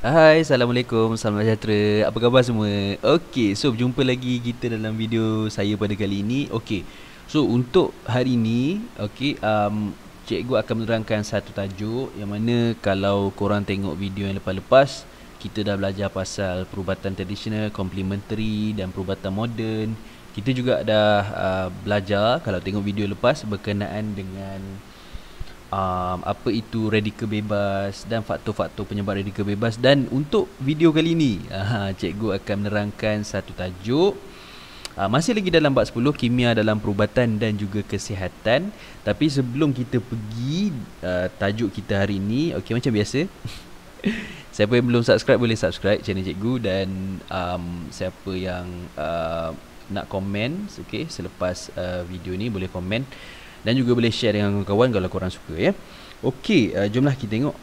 Hai, Assalamualaikum, salam sejahtera. Apa khabar semua? Okey, so berjumpa lagi kita dalam video saya pada kali ini. Okey, so untuk hari ini, cikgu akan menerangkan satu tajuk yang mana kalau korang tengok video yang lepas-lepas, kita dah belajar pasal perubatan tradisional, complementary dan perubatan moden. Kita juga dah belajar, kalau tengok video lepas, berkenaan dengan apa itu radikal bebas dan faktor-faktor penyebab radikal bebas. Dan untuk video kali ini, cikgu akan menerangkan satu tajuk, masih lagi dalam bab 10, kimia dalam perubatan dan juga kesihatan. Tapi sebelum kita pergi tajuk kita hari ini, okey, macam biasa, siapa yang belum subscribe boleh subscribe channel cikgu. Dan siapa yang nak komen, okey, selepas video ni boleh komen dan juga boleh share dengan kawan-kawan kalau korang suka, ya. Okey, jomlah kita tengok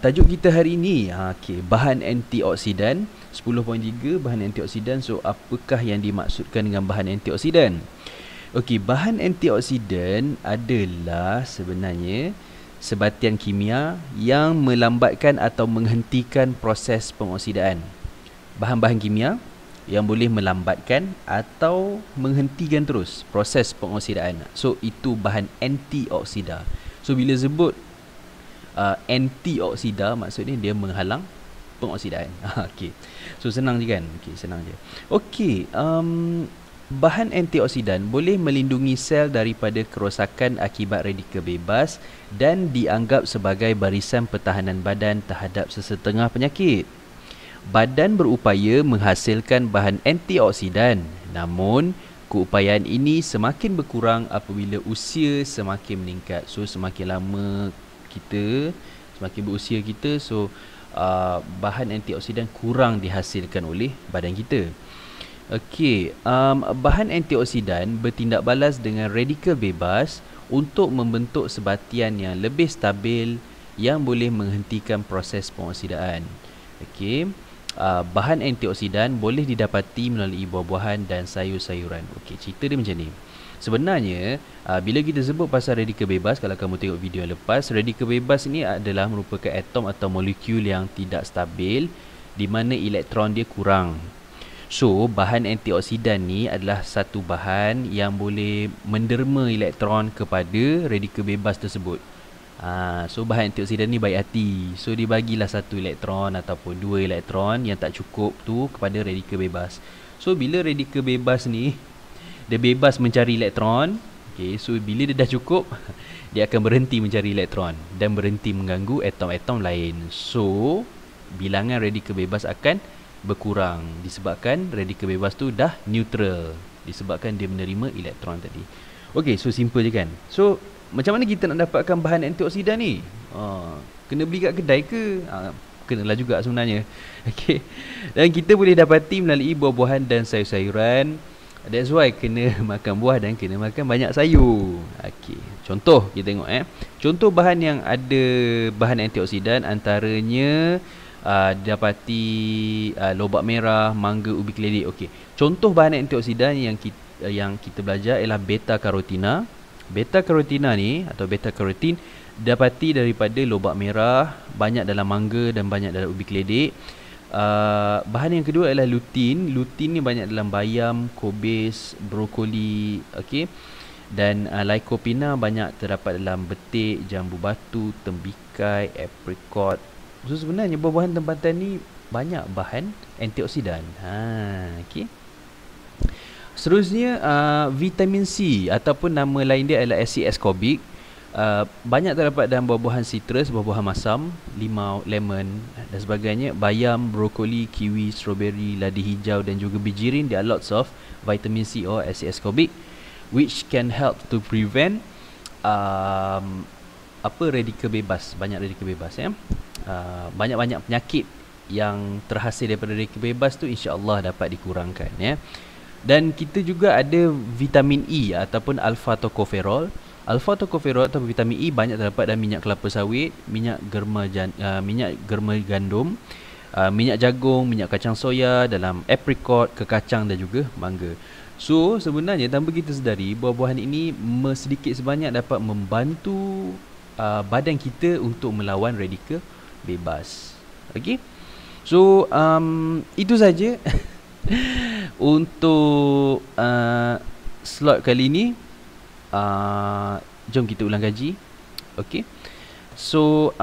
tajuk kita hari ini. Okey, bahan antioksidan 10.3, bahan antioksidan. So apakah yang dimaksudkan dengan bahan antioksidan? Okey, bahan antioksidan adalah sebenarnya sebatian kimia yang melambatkan atau menghentikan proses pengoksidaan. Bahan-bahan kimia yang boleh melambatkan atau menghentikan terus proses pengoksidaan. So itu bahan antioksida. So bila sebut antioksida, maksudnya dia menghalang pengoksidaan. Okey. So senang je kan? Okey, senang je. Okey, bahan antioksidan boleh melindungi sel daripada kerosakan akibat radikal bebas dan dianggap sebagai barisan pertahanan badan terhadap sesetengah penyakit. Badan berupaya menghasilkan bahan antioksidan, namun keupayaan ini semakin berkurang apabila usia semakin meningkat. So semakin lama kita, semakin berusia kita, so bahan antioksidan kurang dihasilkan oleh badan kita. Okey, bahan antioksidan bertindak balas dengan radikal bebas untuk membentuk sebatian yang lebih stabil yang boleh menghentikan proses pengoksidaan. Okey, bahan antioksidan boleh didapati melalui buah-buahan dan sayur-sayuran. Okey, cerita dia macam ni. Sebenarnya, bila kita sebut pasal radikal bebas, kalau kamu tengok video yang lepas, radikal bebas ni adalah merupakan atom atau molekul yang tidak stabil, di mana elektron dia kurang. So, bahan antioksidan ni adalah satu bahan yang boleh menderma elektron kepada radikal bebas tersebut. So bahan antioksidan ni baik hati. So dia bagilah satu elektron ataupun dua elektron yang tak cukup tu kepada radikal bebas. So bila radikal bebas ni dia bebas mencari elektron, okay, so bila dia dah cukup, dia akan berhenti mencari elektron dan berhenti mengganggu atom-atom lain. So bilangan radikal bebas akan berkurang disebabkan radikal bebas tu dah neutral, disebabkan dia menerima elektron tadi. Okay, so simple je kan. So macam mana kita nak dapatkan bahan antioksidan ni? Kena beli kat kedai ke? Kenalah juga sebenarnya. Okay. Dan kita boleh dapati melalui buah-buahan dan sayur-sayuran. That's why kena makan buah dan kena makan banyak sayur. Okay. Contoh kita tengok contoh bahan yang ada bahan antioksidan antaranya dapati lobak merah, mangga, ubi keledek. Okey. Contoh bahan antioksidan yang kita belajar ialah beta karotina. Beta karotina ni atau beta karotin dapati daripada lobak merah, banyak dalam mangga dan banyak dalam ubi keledek. Bahan yang kedua adalah lutein. Lutein ni banyak dalam bayam, kobis, brokoli, okey. Dan lycopene banyak terdapat dalam betik, jambu batu, tembikai, apricot. So sebenarnya buah-buahan tempatan ni banyak bahan antioksidan. Okey. Seterusnya vitamin C ataupun nama lain dia adalah asid ascorbic. Banyak terdapat dalam buah-buahan citrus, buah-buahan masam, limau, lemon dan sebagainya. Bayam, brokoli, kiwi, strawberry, ladi hijau dan juga bijirin. There are lots of vitamin C or acid ascorbic which can help to prevent radikal bebas. Banyak radikal bebas ya. Banyak-banyak penyakit yang terhasil daripada radikal bebas tu insya-Allah dapat dikurangkan ya. Dan kita juga ada vitamin E ataupun alpha tocopherol. Alpha tocopherol atau vitamin E banyak terdapat dalam minyak kelapa sawit, minyak germa gandum, minyak jagung, minyak kacang soya, dalam apricot, kekacang dan juga mangga. So sebenarnya tanpa kita sedari, buah-buahan ini sedikit sebanyak dapat membantu badan kita untuk melawan radikal bebas. Okey. So itu saja untuk slot kali ini. Jom kita ulang kaji. Okay. So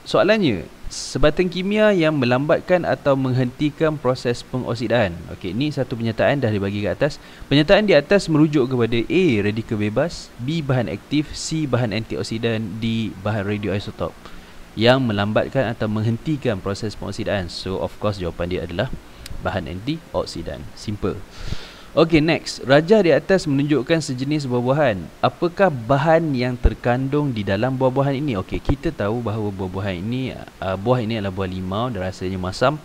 soalannya, sebatan kimia yang melambatkan atau menghentikan proses pengoksidaan. Okey, ni satu pernyataan dah dibagi ke atas. Pernyataan di atas merujuk kepada A, radikal bebas, B, bahan aktif, C, bahan antioksidan, D, bahan radioisotop yang melambatkan atau menghentikan proses pengoksidaan. So of course jawapan dia adalah bahan antioksidan. Simple. Okey, next. Rajah di atas menunjukkan sejenis buah-buahan. Apakah bahan yang terkandung di dalam buah-buahan ini? Okey, kita tahu bahawa buah-buahan ini buah ini adalah buah limau dan rasanya masam.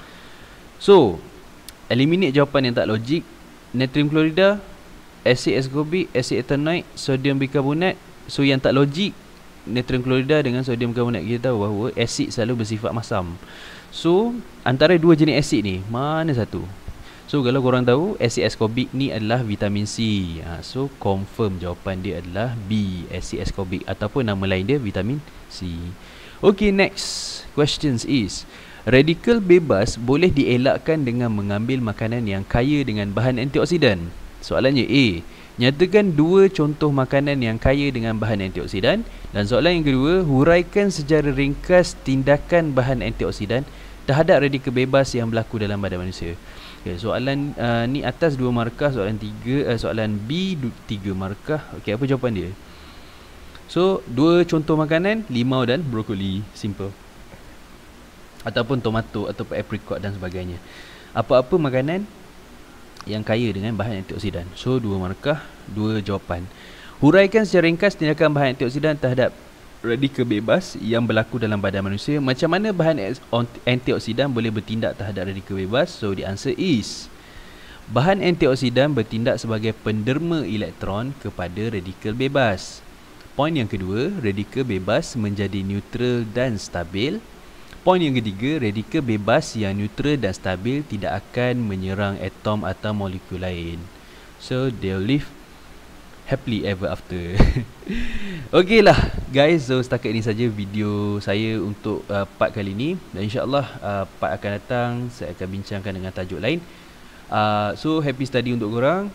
So, eliminate jawapan yang tak logik. Natrium klorida, asid ascorbic, asid ethanoik, sodium bikarbonat. So, yang tak logik, natrium klorida dengan sodium bikarbonat. Kita tahu bahawa asid selalu bersifat masam. So, antara dua jenis asid ni, mana satu? So kalau korang tahu, asid ascorbic ni adalah vitamin C. So confirm jawapan dia adalah B, asid ascorbic, ataupun nama lain dia vitamin C. Okay, next questions is, radikal bebas boleh dielakkan dengan mengambil makanan yang kaya dengan bahan antioksidan. Soalannya A, nyatakan dua contoh makanan yang kaya dengan bahan antioksidan. Dan soalan yang kedua, huraikan secara ringkas tindakan bahan antioksidan terhadap radikal bebas yang berlaku dalam badan manusia. Okay, soalan ni atas 2 markah, soalan B 3 markah. Okey, apa jawapan dia? So, dua contoh makanan, limau dan brokoli. Simple. Ataupun tomato ataupun apricot dan sebagainya. Apa-apa makanan yang kaya dengan bahan antioksidan. So, 2 markah, 2 jawapan. Huraikan secara ringkas tindakan bahan antioksidan terhadap radikal bebas yang berlaku dalam badan manusia. Macam mana bahan antioksidan boleh bertindak terhadap radikal bebas? So the answer is, bahan antioksidan bertindak sebagai penderma elektron kepada radikal bebas. Poin yang kedua, radikal bebas menjadi neutral dan stabil. Poin yang ketiga, radikal bebas yang neutral dan stabil tidak akan menyerang atom atau molekul lain. So they'll live happily ever after. Okey lah guys, so setakat ini saja video saya untuk part kali ini. Dan insyaAllah part akan datang saya akan bincangkan dengan tajuk lain. So happy study untuk korang.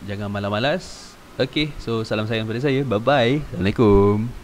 Jangan malas-malas. Okey, so salam sayang pada saya. Bye bye. Assalamualaikum.